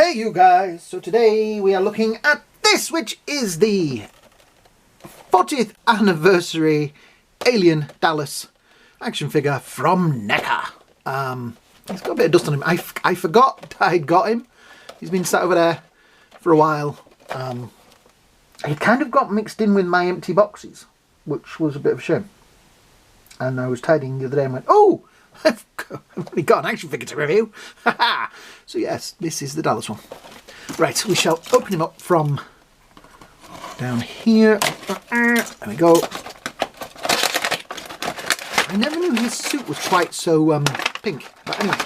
Hey you guys, so today we are looking at this, which is the 40th anniversary Alien Dallas action figure from Neca. He's got a bit of dust on him. I forgot I got him. He's been sat over there for a while. He kind of got mixed in with my empty boxes, which was a bit of a shame. And I was tidying the other day and went, oh, I've only got an action figure to review. So yes, this is the Dallas one. Right, we shall open him up from down here. There we go. I never knew his suit was quite so pink. But anyway,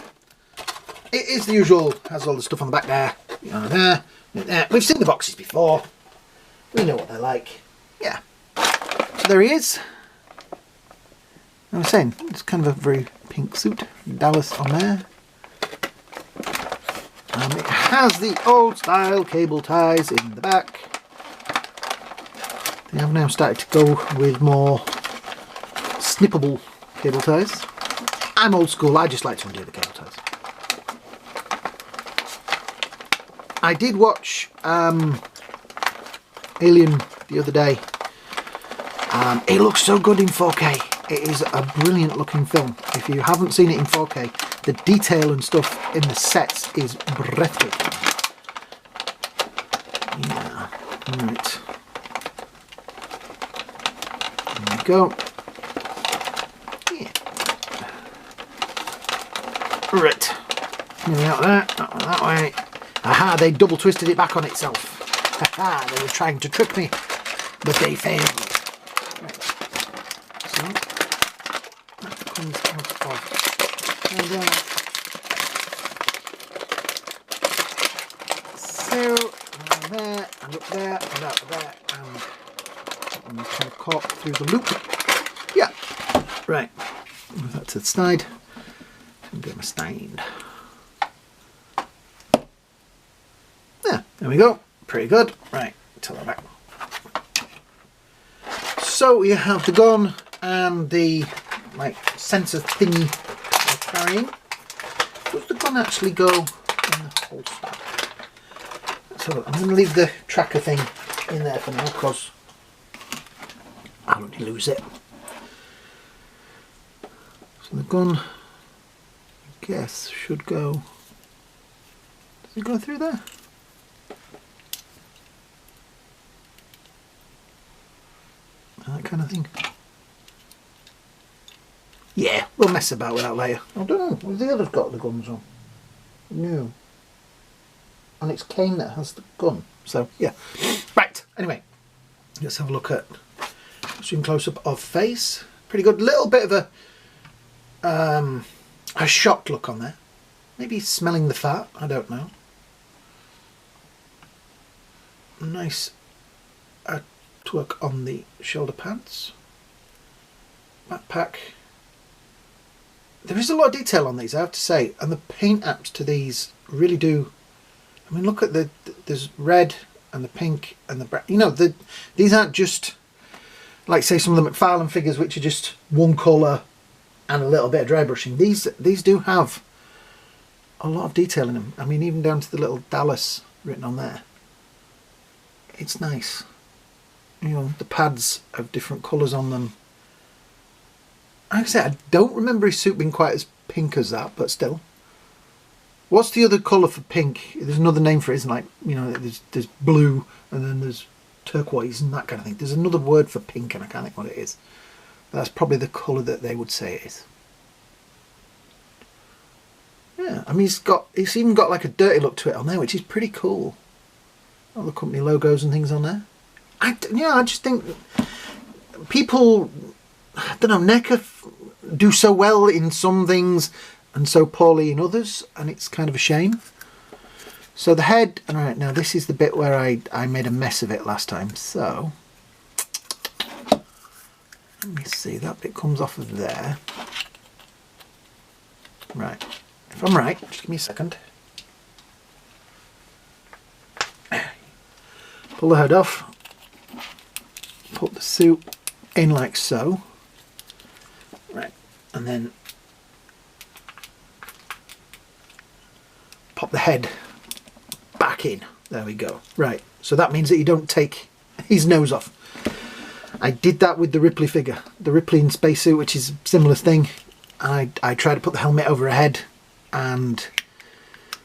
it is the usual. Has all the stuff on the back there. There. We've seen the boxes before. We know what they're like. Yeah. So there he is. I was saying, it's kind of a very pink suit. Dallas on there. It has the old style cable ties in the back. They have now started to go with more snippable cable ties. I'm old school, I just like to undo the cable ties. I did watch Alien the other day. It looks so good in 4K. It is a brilliant looking film. If you haven't seen it in 4K, the detail and stuff in the sets is breathtaking. Yeah, right. There we go. Yeah. Right. Nearly out there, that way. Aha, they double twisted it back on itself. Haha, they were trying to trick me, but they failed. Right. So, that comes out of there. So, there, and up there, and out there, and kind of caught through the loop. Yeah, right. Move that to the side, and get my stand. There we go. Pretty good. Right, tell her back. So you have the gun and the sensor thingy you're carrying. Does the gun actually go in the holster? So I'm going to leave the tracker thing in there for now because I'll only lose it. So the gun, I guess, should go. Does it go through there? That kind of thing. Yeah, we'll mess about with that later. I don't know. Have the others got the guns on? No. And it's Kane that has the gun. So, yeah. Right. Anyway, let's have a look at zoom close-up of face. Pretty good. Little bit of a shocked look on there. Maybe smelling the fat. I don't know. Nice twerk on the shoulder pads. Backpack. There is a lot of detail on these, I have to say, and the paint apps to these really do. I mean, look at there's red and the pink and the brown. You know, these aren't just like, say, some of the McFarlane figures, which are just one colour and a little bit of dry brushing. These do have a lot of detail in them. I mean, even down to the little Dallas written on there. It's nice. You know, the pads have different colours on them. Like I said, I don't remember his suit being quite as pink as that, but still. What's the other colour for pink? There's another name for it, isn't it? Like, you know, there's blue and then there's turquoise and that kind of thing. There's another word for pink and I can't think what it is. But that's probably the colour that they would say it is. Yeah, I mean, it's even got like a dirty look to it on there, which is pretty cool. All the company logos and things on there. I just think people, I don't know, Neca do so well in some things and so poorly in others, and it's kind of a shame. So the head, all right, now this is the bit where I made a mess of it last time. So let me see, that bit comes off of there. Right, if I'm right, just give me a second. Pull the head off. Put the suit in like so. Right, and then pop the head back in. There we go. Right, so that means that you don't take his nose off. I did that with the Ripley figure, the Ripley in spacesuit, which is a similar thing. I tried to put the helmet over her head, and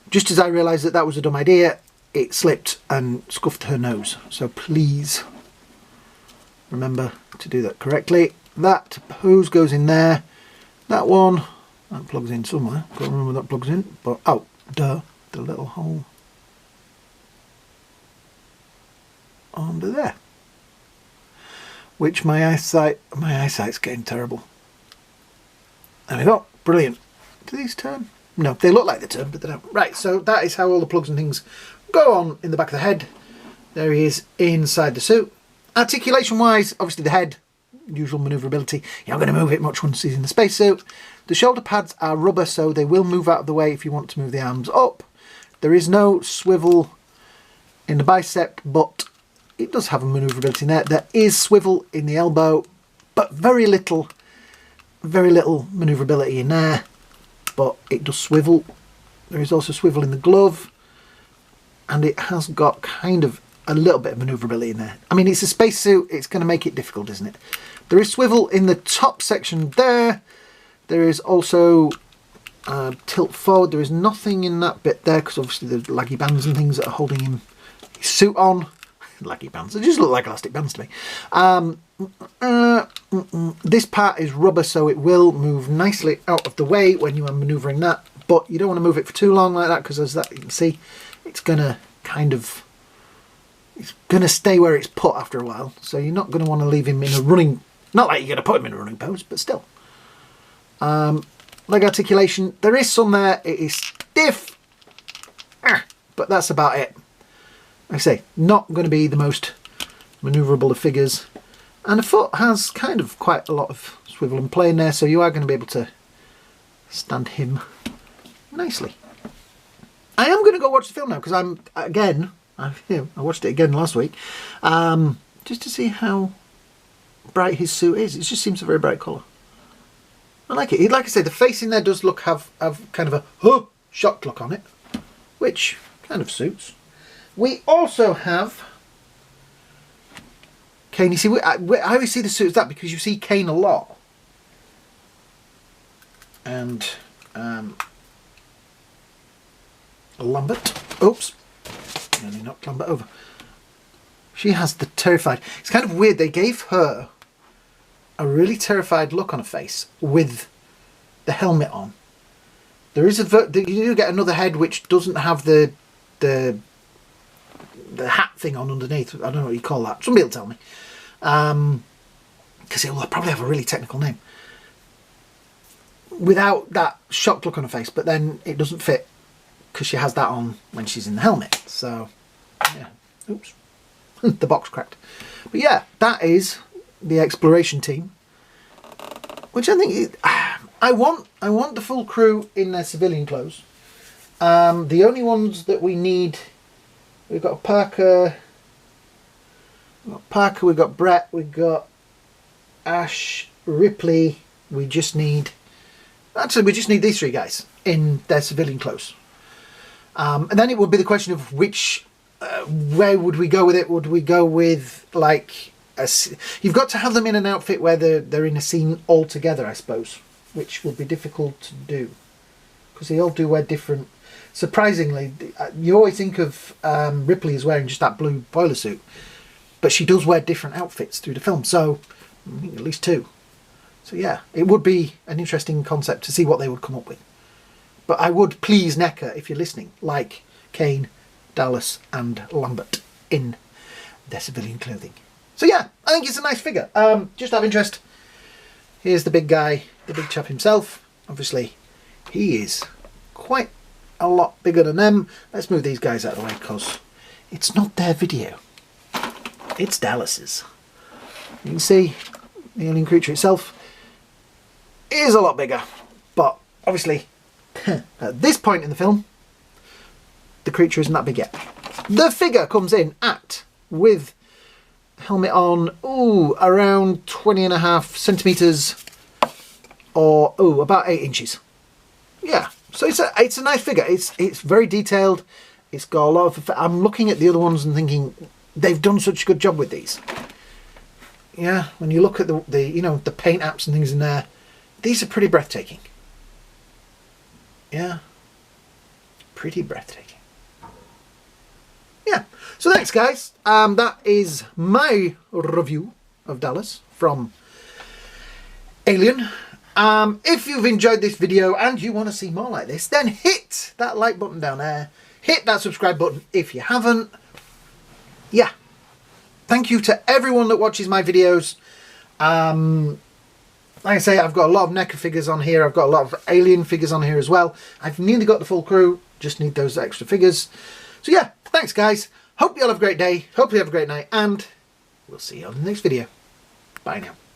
just as I realised that that was a dumb idea, it slipped and scuffed her nose. So please remember to do that correctly. That hose goes in there. That one, that plugs in somewhere. Can't remember where that plugs in, but oh, duh, the little hole under there. Which my eyesight's getting terrible. There we go, brilliant. Do these turn? No, they look like they turn, but they don't. Right, so that is how all the plugs and things go on in the back of the head. There he is inside the suit. Articulation wise, obviously the head, usual manoeuvrability. You're not going to move it much once he's in the spacesuit. The shoulder pads are rubber, so they will move out of the way if you want to move the arms up. There is no swivel in the bicep, but it does have a manoeuvrability in there. There is swivel in the elbow, but very little manoeuvrability in there. But it does swivel. There is also swivel in the glove, and it has got kind of a little bit of manoeuvrability in there. I mean, it's a spacesuit, it's going to make it difficult, isn't it? There is swivel in the top section there. There is also tilt forward. There is nothing in that bit there, because obviously the laggy bands and things that are holding his suit on. Laggy bands, they just look like elastic bands to me. This part is rubber, so it will move nicely out of the way when you are manoeuvring that, but you don't want to move it for too long like that, because as that you can see, it's gonna stay where it's put after a while, so you're not going to want to leave him in a running, not like you're going to put him in a running pose, but still. Leg articulation, there is some there. It is stiff, but that's about it. Like I say, not going to be the most manoeuvrable of figures, and the foot has kind of quite a lot of swivel and play in there, so you are going to be able to stand him nicely. I am going to go watch the film now, because I watched it again last week, just to see how bright his suit is. It just seems a very bright colour. I like it. Like I said, the face in there does have kind of a shocked look on it, which kind of suits. We also have Kane. You see, I always see the suit as that because you see Kane a lot. And Lambert. Oops. Nearly knocked Lambert over. She has the terrified. It's kind of weird. They gave her a really terrified look on her face with the helmet on. There is you do get another head which doesn't have the hat thing on underneath. I don't know what you call that. Somebody will tell me. Because it will probably have a really technical name. Without that shocked look on her face, but then it doesn't fit because she has that on when she's in the helmet. So, yeah. Oops. The box cracked. But yeah, that is the exploration team. Which I think... I want the full crew in their civilian clothes. The only ones that we need... We've got Parker... we've got Brett, we've got Ash, Ripley. We just need... Actually, we just need these three guys in their civilian clothes. And then it would be the question of which... where would we go with it? Would we go with, like... You've got to have them in an outfit where they're in a scene all together, I suppose. Which would be difficult to do. Because they all do wear different... Surprisingly, you always think of Ripley as wearing just that blue boiler suit. But she does wear different outfits through the film. So, I think at least two. So yeah, it would be an interesting concept to see what they would come up with. But I would please Neca, if you're listening, like Kane, Dallas and Lambert in their civilian clothing. So yeah, I think it's a nice figure. Just out of interest, here's the big guy, the big chap himself. Obviously, he is quite a lot bigger than them. Let's move these guys out of the way because it's not their video. It's Dallas's. You can see the alien creature itself is a lot bigger. But obviously, at this point in the film, the creature isn't that big yet. The figure comes in at, with helmet on, around 20.5 centimetres or, about 8 inches. Yeah, so it's a nice figure. It's very detailed. It's got a lot of... I'm looking at the other ones and thinking they've done such a good job with these. Yeah, when you look at the you know, the paint apps and things in there, these are pretty breathtaking. Yeah, pretty breathtaking. Yeah, so thanks guys. That is my review of Dallas from Alien. If you've enjoyed this video and you want to see more like this, then hit that like button down there. Hit that subscribe button if you haven't. Yeah. Thank you to everyone that watches my videos. Like I say, I've got a lot of NECA figures on here. I've got a lot of Alien figures on here as well. I've nearly got the full crew. Just need those extra figures. So yeah, thanks guys. Hope you all have a great day. Hope you have a great night. And we'll see you on the next video. Bye now.